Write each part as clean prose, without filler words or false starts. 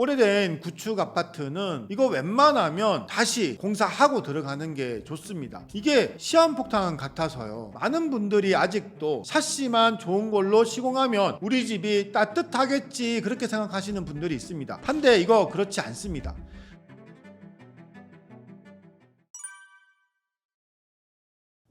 오래된 구축 아파트는 이거 웬만하면 다시 공사하고 들어가는 게 좋습니다. 이게 시한폭탄 같아서요. 많은 분들이 아직도 샤시만 좋은 걸로 시공하면 우리 집이 따뜻하겠지 그렇게 생각하시는 분들이 있습니다. 한데 이거 그렇지 않습니다.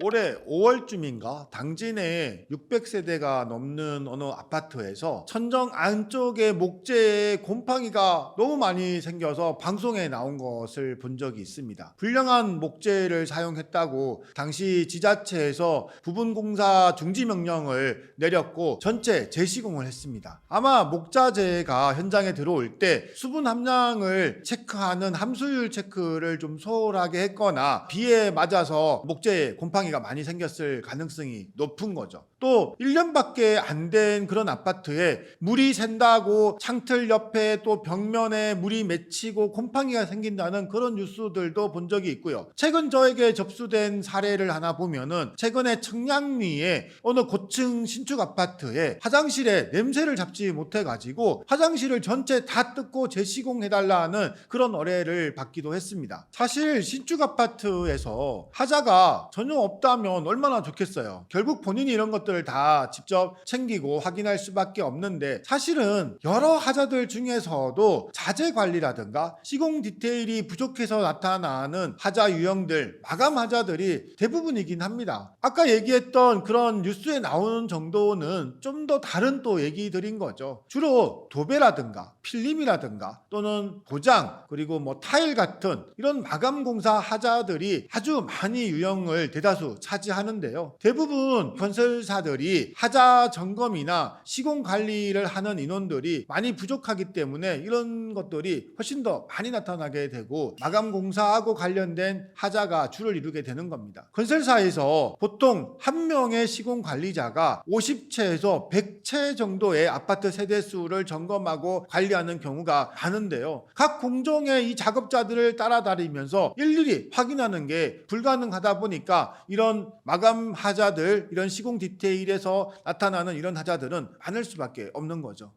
올해 5월쯤인가 당진에 600세대가 넘는 어느 아파트에서 천정 안쪽에 목재에 곰팡이가 너무 많이 생겨서 방송에 나온 것을 본 적이 있습니다. 불량한 목재를 사용했다고 당시 지자체에서 부분 공사 중지 명령을 내렸고 전체 재시공을 했습니다. 아마 목자재가 현장에 들어올 때 수분 함량을 체크하는 함수율 체크를 좀 소홀하게 했거나 비에 맞아서 목재에 곰팡이가 많이 생겼을 가능성이 높은 거죠. 또 1년밖에 안 된 그런 아파트에 물이 샌다고 창틀 옆에 또 벽면에 물이 맺히고 곰팡이가 생긴다는 그런 뉴스들도 본 적이 있고요. 최근 저에게 접수된 사례를 하나 보면은 최근에 청량리에 어느 고층 신축 아파트에 화장실에 냄새를 잡지 못해가지고 화장실을 전체 다 뜯고 재시공해달라는 그런 의뢰를 받기도 했습니다. 사실 신축 아파트에서 하자가 전혀 없다면 얼마나 좋겠어요. 결국 본인이 이런 것들을 다 직접 챙기고 확인할 수밖에 없는데 사실은 여러 하자들 중에서도 자재 관리라든가 시공 디테일이 부족해서 나타나는 하자 유형들, 마감 하자들이 대부분이긴 합니다. 아까 얘기했던 그런 뉴스에 나오는 정도는 좀 더 다른 또 얘기들인 거죠. 주로 도배라든가 필름이라든가 또는 도장 그리고 뭐 타일 같은 이런 마감 공사 하자들이 아주 많이 유형을 대다수 차지하는데요. 대부분 건설사들이 하자 점검이나 시공 관리를 하는 인원들이 많이 부족하기 때문에 이런 것들이 훨씬 더 많이 나타나게 되고 마감 공사하고 관련된 하자가 주를 이루게 되는 겁니다. 건설사에서 보통 한 명의 시공 관리자가 50채에서 100채 정도의 아파트 세대수를 점검하고 관리하는 경우가 많은데요. 각 공정의 이 작업자들을 따라다니면서 일일이 확인하는 게 불가능하다 보니까 이런 마감 하자들, 이런 시공 디테일에서 나타나는 이런 하자들은 많을 수밖에 없는 거죠.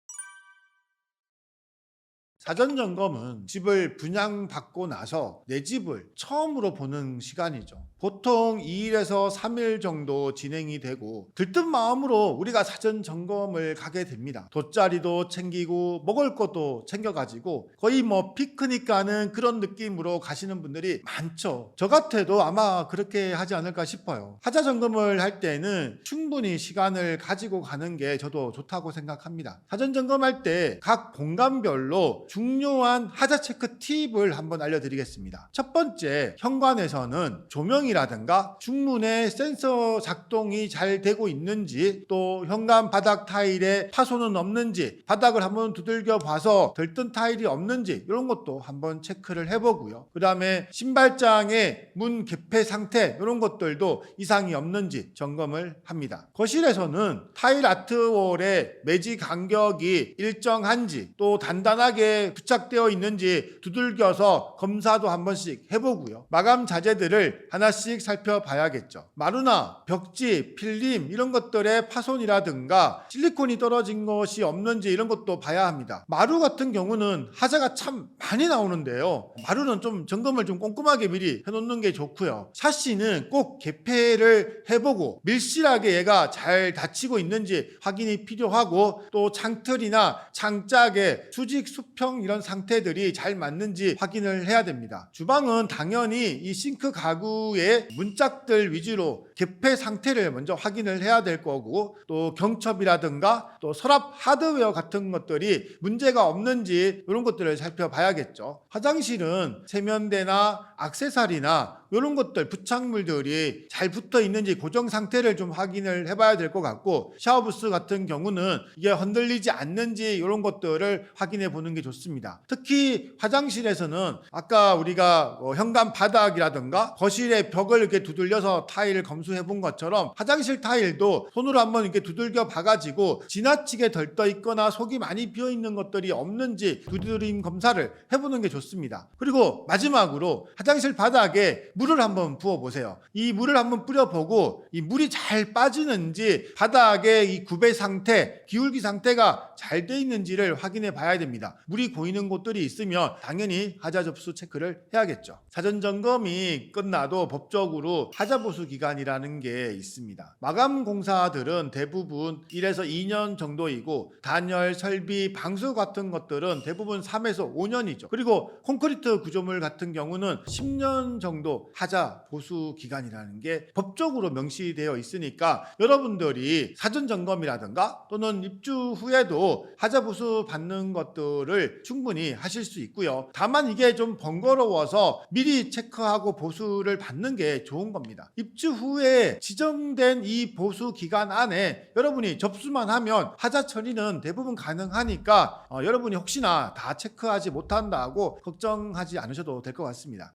사전 점검은 집을 분양받고 나서 내 집을 처음으로 보는 시간이죠. 보통 2일에서 3일 정도 진행이 되고 들뜬 마음으로 우리가 사전 점검을 가게 됩니다. 돗자리도 챙기고 먹을 것도 챙겨가지고 거의 뭐 피크닉 가는 그런 느낌으로 가시는 분들이 많죠. 저 같아도 아마 그렇게 하지 않을까 싶어요. 하자 점검을 할 때는 충분히 시간을 가지고 가는 게 저도 좋다고 생각합니다. 사전 점검할 때 각 공간별로 중요한 하자 체크 팁을 한번 알려드리겠습니다. 첫 번째, 현관에서는 조명이라든가 중문에 센서 작동이 잘 되고 있는지, 또 현관 바닥 타일에 파손은 없는지, 바닥을 한번 두들겨 봐서 들뜬 타일이 없는지 이런 것도 한번 체크를 해보고요. 그 다음에 신발장의 문 개폐 상태 이런 것들도 이상이 없는지 점검을 합니다. 거실에서는 타일 아트월의 매지 간격이 일정한지, 또 단단하게 부착되어 있는지 두들겨서 검사도 한 번씩 해보고요. 마감 자재들을 하나씩 살펴봐야겠죠. 마루나 벽지, 필름 이런 것들의 파손이라든가 실리콘이 떨어진 것이 없는지 이런 것도 봐야 합니다. 마루 같은 경우는 하자가 참 많이 나오는데요. 마루는 좀 점검을 좀 꼼꼼하게 미리 해놓는 게 좋고요. 샤시는 꼭 개폐를 해보고 밀실하게 얘가 잘 닫히고 있는지 확인이 필요하고, 또 창틀이나 창짝의 수직, 수평 이런 상태들이 잘 맞는지 확인을 해야 됩니다. 주방은 당연히 이 싱크 가구의 문짝들 위주로 개폐 상태를 먼저 확인을 해야 될 거고, 또 경첩이라든가 또 서랍 하드웨어 같은 것들이 문제가 없는지 이런 것들을 살펴봐야겠죠. 화장실은 세면대나 액세서리나 이런 것들, 부착물들이 잘 붙어 있는지 고정 상태를 좀 확인을 해봐야 될 것 같고, 샤워부스 같은 경우는 이게 흔들리지 않는지 이런 것들을 확인해 보는 게 좋습니다. 특히 화장실에서는 아까 우리가 현관 바닥이라든가 거실의 벽을 이렇게 두들려서 타일을 검수해 본 것처럼 화장실 타일도 손으로 한번 이렇게 두들겨 봐가지고 지나치게 덜떠 있거나 속이 많이 비어 있는 것들이 없는지 두드림 검사를 해보는 게 좋습니다. 그리고 마지막으로 화장실 바닥에 물을 한번 부어 보세요. 이 물을 한번 뿌려보고 이 물이 잘 빠지는지, 바닥에 이 구배 상태, 기울기 상태가 잘 돼 있는지를 확인해 봐야 됩니다. 물이 고이는 곳들이 있으면 당연히 하자 접수 체크를 해야겠죠. 사전 점검이 끝나도 법적으로 하자 보수 기간이라는 게 있습니다. 마감 공사들은 대부분 1에서 2년 정도이고, 단열, 설비, 방수 같은 것들은 대부분 3에서 5년이죠. 그리고 콘크리트 구조물 같은 경우는 10년 정도 하자 보수 기간이라는 게 법적으로 명시되어 있으니까 여러분들이 사전 점검이라든가 또는 입주 후에도 하자 보수 받는 것들을 충분히 하실 수 있고요. 다만 이게 좀 번거로워서 미리 체크하고 보수를 받는 게 좋은 겁니다. 입주 후에 지정된 이 보수 기간 안에 여러분이 접수만 하면 하자 처리는 대부분 가능하니까 여러분이 혹시나 다 체크하지 못한다고 걱정하지 않으셔도 될 것 같습니다.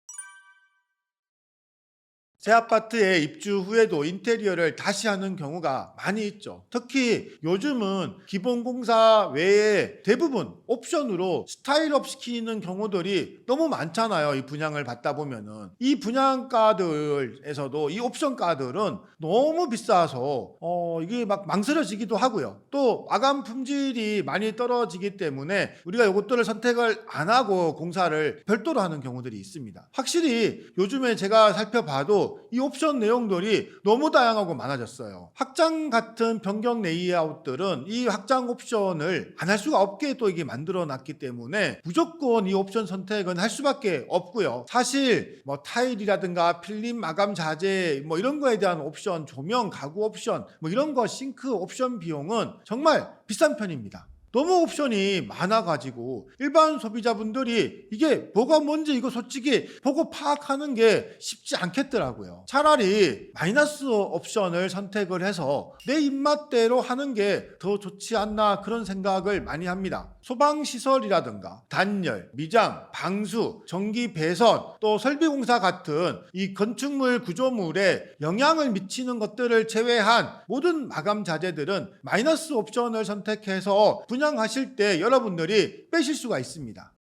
새 아파트에 입주 후에도 인테리어를 다시 하는 경우가 많이 있죠. 특히 요즘은 기본 공사 외에 대부분 옵션으로 스타일업 시키는 경우들이 너무 많잖아요. 이 분양을 받다 보면은 이 분양가들에서도 이 옵션가들은 너무 비싸서 이게 막 망설여지기도 하고요. 또 마감 품질이 많이 떨어지기 때문에 우리가 이것들을 선택을 안 하고 공사를 별도로 하는 경우들이 있습니다. 확실히 요즘에 제가 살펴봐도 이 옵션 내용들이 너무 다양하고 많아졌어요. 확장 같은 변경 레이아웃들은 이 확장 옵션을 안 할 수가 없게 또 이게 만들어 놨기 때문에 무조건 이 옵션 선택은 할 수밖에 없고요. 사실 뭐 타일이라든가 필름 마감 자재 뭐 이런 거에 대한 옵션, 조명, 가구 옵션 뭐 이런 거 싱크 옵션 비용은 정말 비싼 편입니다. 너무 옵션이 많아가지고 일반 소비자분들이 이게 뭐가 뭔지 이거 솔직히 보고 파악하는 게 쉽지 않겠더라고요. 차라리 마이너스 옵션을 선택을 해서 내 입맛대로 하는 게 더 좋지 않나, 그런 생각을 많이 합니다. 소방시설이라든가 단열, 미장, 방수, 전기 배선, 또 설비공사 같은 이 건축물 구조물에 영향을 미치는 것들을 제외한 모든 마감 자재들은 마이너스 옵션을 선택해서 분양하실 때 여러분들이 빼실 수가 있습니다.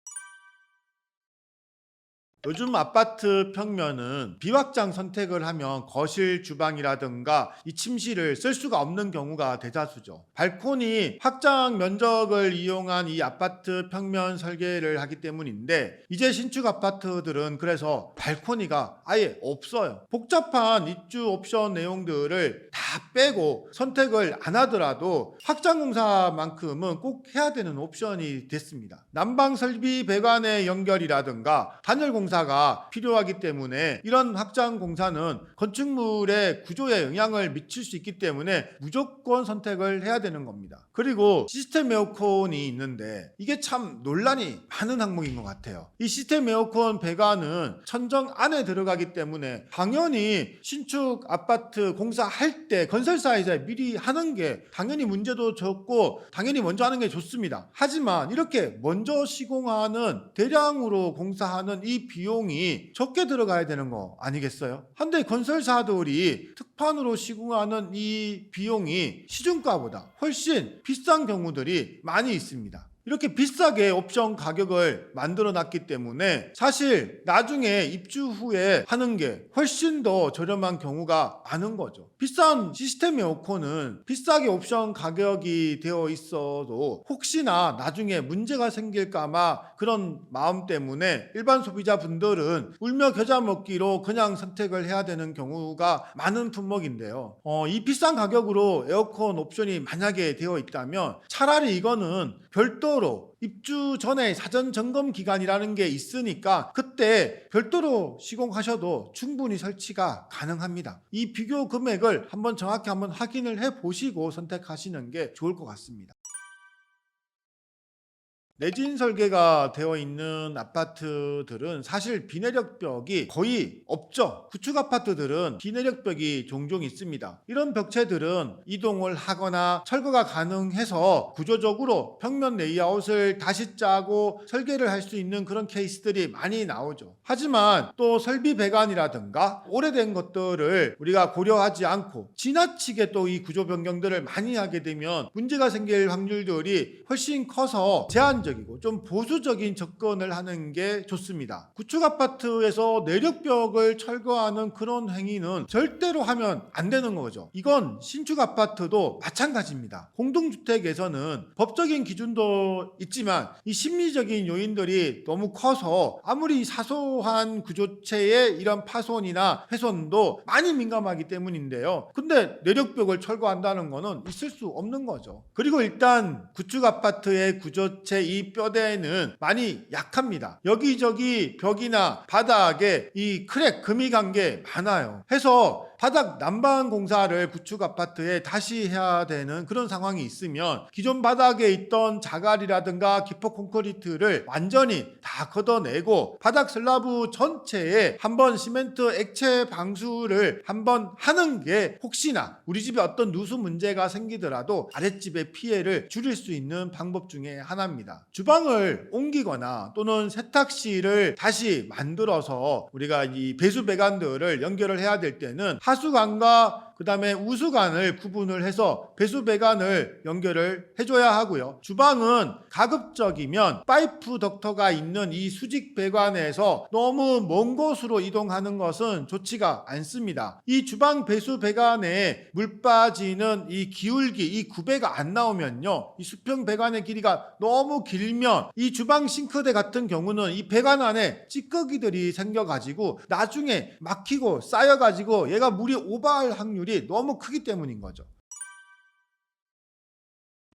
요즘 아파트 평면은 비확장 선택을 하면 거실, 주방이라든가 이 침실을 쓸 수가 없는 경우가 대다수죠. 발코니 확장 면적을 이용한 이 아파트 평면 설계를 하기 때문인데, 이제 신축 아파트들은 그래서 발코니가 아예 없어요. 복잡한 입주 옵션 내용들을 다 빼고 선택을 안 하더라도 확장 공사만큼은 꼭 해야 되는 옵션이 됐습니다. 난방 설비 배관의 연결이라든가 단열 공사가 필요하기 때문에 이런 확장 공사는 건축물의 구조에 영향을 미칠 수 있기 때문에 무조건 선택을 해야 되는 겁니다. 그리고 시스템 에어컨이 있는데 이게 참 논란이 많은 항목인 것 같아요. 이 시스템 에어컨 배관은 천정 안에 들어가기 때문에 당연히 신축 아파트 공사할 때 건설사에서 미리 하는 게 당연히 문제도 적고 당연히 먼저 하는 게 좋습니다. 하지만 이렇게 먼저 시공하는, 대량으로 공사하는 이 비용이 적게 들어가야 되는 거 아니겠어요? 한데 건설사들이 특판으로 시공하는 이 비용이 시중가보다 훨씬 비싼 경우들이 많이 있습니다. 이렇게 비싸게 옵션 가격을 만들어 놨기 때문에 사실 나중에 입주 후에 하는 게 훨씬 더 저렴한 경우가 많은 거죠. 비싼 시스템 에어컨은 비싸게 옵션 가격이 되어 있어도 혹시나 나중에 문제가 생길까봐 그런 마음 때문에 일반 소비자분들은 울며 겨자 먹기로 그냥 선택을 해야 되는 경우가 많은 품목인데요. 이 비싼 가격으로 에어컨 옵션이 만약에 되어 있다면 차라리 이거는 별도로 입주 전에 사전 점검 기간이라는 게 있으니까 그때 별도로 시공하셔도 충분히 설치가 가능합니다. 이 비교 금액을 한번 정확히 한번 확인을 해 보시고 선택하시는 게 좋을 것 같습니다. 내진 설계가 되어 있는 아파트들은 사실 비내력벽이 거의 없죠. 구축 아파트들은 비내력벽이 종종 있습니다. 이런 벽체들은 이동을 하거나 철거가 가능해서 구조적으로 평면 레이아웃을 다시 짜고 설계를 할 수 있는 그런 케이스들이 많이 나오죠. 하지만 또 설비 배관이라든가 오래된 것들을 우리가 고려하지 않고 지나치게 또 이 구조 변경들을 많이 하게 되면 문제가 생길 확률들이 훨씬 커서 제한적 낙관적이고 좀 보수적인 접근을 하는 게 좋습니다. 구축 아파트에서 내력벽을 철거하는 그런 행위는 절대로 하면 안 되는 거죠. 이건 신축 아파트도 마찬가지입니다. 공동주택에서는 법적인 기준도 있지만 이 심리적인 요인들이 너무 커서 아무리 사소한 구조체의 이런 파손이나 훼손도 많이 민감하기 때문인데요. 근데 내력벽을 철거한다는 거는 있을 수 없는 거죠. 그리고 일단 구축 아파트의 구조체 이 뼈대는 많이 약합니다. 여기저기 벽이나 바닥에 이 크랙, 금이 간 게 많아요. 해서 바닥 난방 공사를 구축 아파트에 다시 해야 되는 그런 상황이 있으면 기존 바닥에 있던 자갈이라든가 기포 콘크리트를 완전히 다 걷어내고 바닥 슬라브 전체에 한번 시멘트 액체 방수를 한번 하는 게 혹시나 우리 집에 어떤 누수 문제가 생기더라도 아랫집의 피해를 줄일 수 있는 방법 중에 하나입니다. 주방을 옮기거나 또는 세탁실을 다시 만들어서 우리가 이 배수 배관들을 연결을 해야 될 때는 하수관과 그 다음에 우수관을 구분을 해서 배수 배관을 연결을 해줘야 하고요. 주방은 가급적이면 파이프 덕터가 있는 이 수직 배관에서 너무 먼 곳으로 이동하는 것은 좋지가 않습니다. 이 주방 배수 배관에 물 빠지는 이 기울기, 이 구배가 안 나오면요, 이 수평 배관의 길이가 너무 길면 이 주방 싱크대 같은 경우는 이 배관 안에 찌꺼기들이 생겨가지고 나중에 막히고 쌓여가지고 얘가 물이 오버할 확률이 너무 크기 때문인 거죠.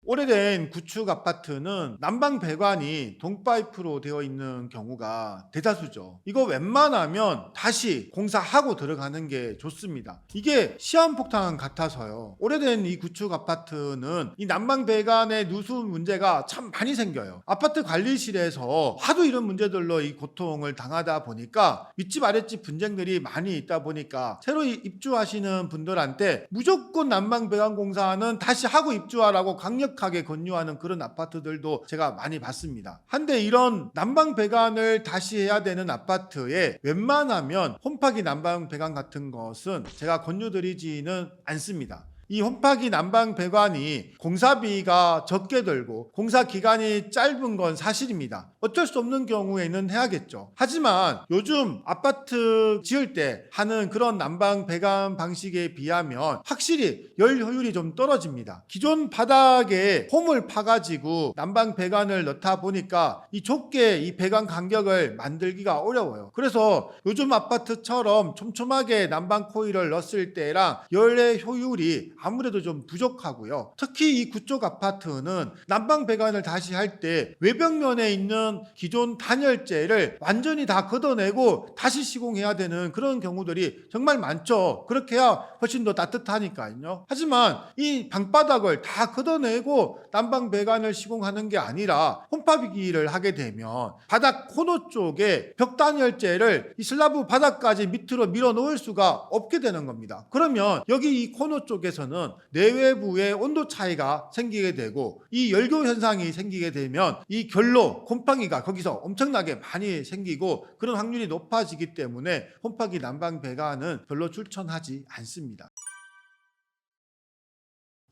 오래된 구축 아파트는 난방 배관이 동파이프로 되어 있는 경우가 대다수죠. 이거 웬만하면 다시 공사하고 들어가는 게 좋습니다. 이게 시한폭탄 같아서요. 오래된 이 구축 아파트는 이 난방 배관의 누수 문제가 참 많이 생겨요. 아파트 관리실에서 하도 이런 문제들로 이 고통을 당하다 보니까 윗집 아랫집 분쟁들이 많이 있다 보니까 새로 입주하시는 분들한테 무조건 난방 배관 공사는 다시 하고 입주하라고 강력하게 권유하는 그런 아파트들도 제가 많이 봤습니다. 한데 이런 난방 배관을 다시 해야 되는 아파트에 웬만하면 홈파기 난방 배관 같은 것은 제가 권유드리지는 않습니다. 이 홈파기 난방 배관이 공사비가 적게 들고 공사 기간이 짧은 건 사실입니다. 어쩔 수 없는 경우에는 해야겠죠. 하지만 요즘 아파트 지을 때 하는 그런 난방 배관 방식에 비하면 확실히 열 효율이 좀 떨어집니다. 기존 바닥에 홈을 파가지고 난방 배관을 넣다 보니까 이 좁게 이 배관 간격을 만들기가 어려워요. 그래서 요즘 아파트처럼 촘촘하게 난방 코일을 넣었을 때랑 열의 효율이 아무래도 좀 부족하고요. 특히 이 구축 아파트는 난방 배관을 다시 할 때 외벽면에 있는 기존 단열재를 완전히 다 걷어내고 다시 시공해야 되는 그런 경우들이 정말 많죠. 그렇게 해야 훨씬 더 따뜻하니까요. 하지만 이 방바닥을 다 걷어내고 난방 배관을 시공하는 게 아니라 홈파기를 하게 되면 바닥 코너 쪽에 벽 단열재를 이 슬라브 바닥까지 밑으로 밀어 넣을 수가 없게 되는 겁니다. 그러면 여기 이 코너 쪽에서는 내외부의 온도 차이가 생기게 되고 이 열교 현상이 생기게 되면 이 결로 곰팡이가 거기서 엄청나게 많이 생기고 그런 확률이 높아지기 때문에 홈파기 난방 배관은 별로 추천하지 않습니다.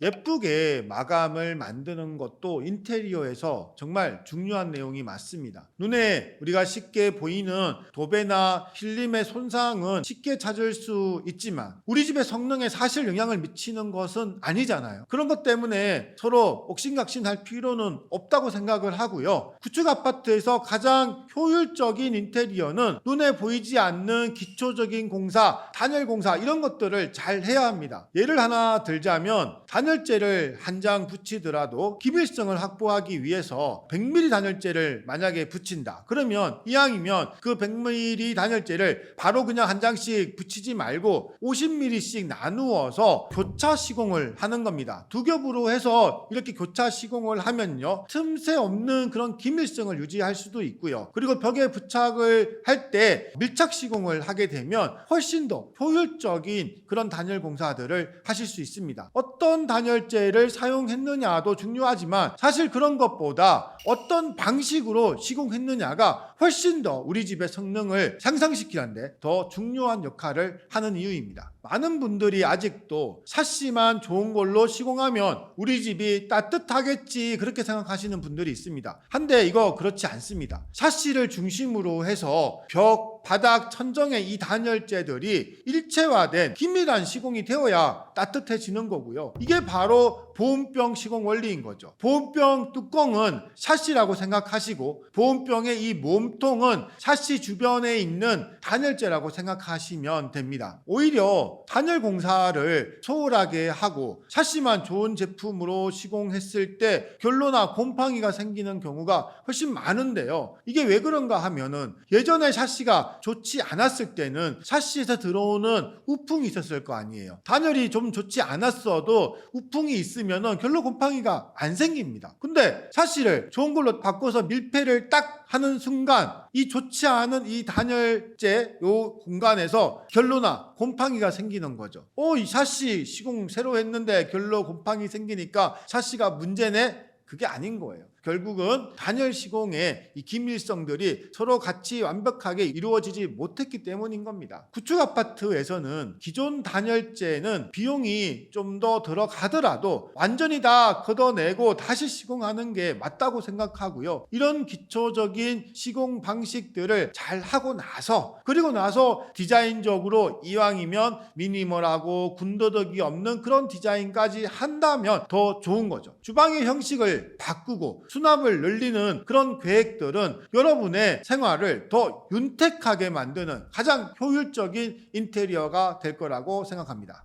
예쁘게 마감을 만드는 것도 인테리어에서 정말 중요한 내용이 맞습니다. 눈에 우리가 쉽게 보이는 도배나 필름의 손상은 쉽게 찾을 수 있지만 우리 집의 성능에 사실 영향을 미치는 것은 아니잖아요. 그런 것 때문에 서로 옥신각신할 필요는 없다고 생각을 하고요. 구축 아파트에서 가장 효율적인 인테리어는 눈에 보이지 않는 기초적인 공사, 단열 공사 이런 것들을 잘 해야 합니다. 예를 하나 들자면 단열재를 한 장 붙이더라도 기밀성을 확보하기 위해서 100mm 단열재를 만약에 붙인다. 그러면 이왕이면 그 100mm 단열재를 바로 그냥 한 장씩 붙이지 말고 50mm씩 나누어서 교차 시공을 하는 겁니다. 두 겹으로 해서 이렇게 교차 시공을 하면요, 틈새 없는 그런 기밀성을 유지할 수도 있고요. 그리고 그리고 벽에 부착을 할 때 밀착 시공을 하게 되면 훨씬 더 효율적인 그런 단열 공사들을 하실 수 있습니다. 어떤 단열재를 사용했느냐도 중요하지만 사실 그런 것보다 어떤 방식으로 시공했느냐가 훨씬 더 우리 집의 성능을 상승시키는데 더 중요한 역할을 하는 이유입니다. 많은 분들이 아직도 샤시만 좋은 걸로 시공하면 우리 집이 따뜻하겠지 그렇게 생각하시는 분들이 있습니다. 한데 이거 그렇지 않습니다. 샤시를 중심으로 해서 벽, 바닥, 천정의 이 단열재들이 일체화된 긴밀한 시공이 되어야 따뜻해지는 거고요. 이게 바로 보온병 시공 원리인 거죠. 보온병 뚜껑은 샤시라고 생각하시고 보온병의 이 몸통은 샤시 주변에 있는 단열재라고 생각하시면 됩니다. 오히려 단열 공사를 소홀하게 하고 샤시만 좋은 제품으로 시공했을 때 결로나 곰팡이가 생기는 경우가 훨씬 많은데요. 이게 왜 그런가 하면은 예전에 샤시가 좋지 않았을 때는 샤시에서 들어오는 우풍이 있었을 거 아니에요. 단열이 좀 좋지 않았어도 우풍이 있으면은 결로 곰팡이가 안 생깁니다. 근데 샤시를 좋은 걸로 바꿔서 밀폐를 딱 하는 순간 이 좋지 않은 이 단열재 요 공간에서 결로나 곰팡이가 생기는 거죠. 이 샤시 시공 새로 했는데 결로 곰팡이 생기니까 샤시가 문제네? 그게 아닌 거예요. 결국은 단열 시공의 이 기밀성들이 서로 같이 완벽하게 이루어지지 못했기 때문인 겁니다. 구축 아파트에서는 기존 단열재는 비용이 좀 더 들어가더라도 완전히 다 걷어내고 다시 시공하는 게 맞다고 생각하고요. 이런 기초적인 시공 방식들을 잘 하고 나서 그리고 나서 디자인적으로 이왕이면 미니멀하고 군더더기 없는 그런 디자인까지 한다면 더 좋은 거죠. 주방의 형식을 바꾸고 수납을 늘리는 그런 계획들은 여러분의 생활을 더 윤택하게 만드는 가장 효율적인 인테리어가 될 거라고 생각합니다.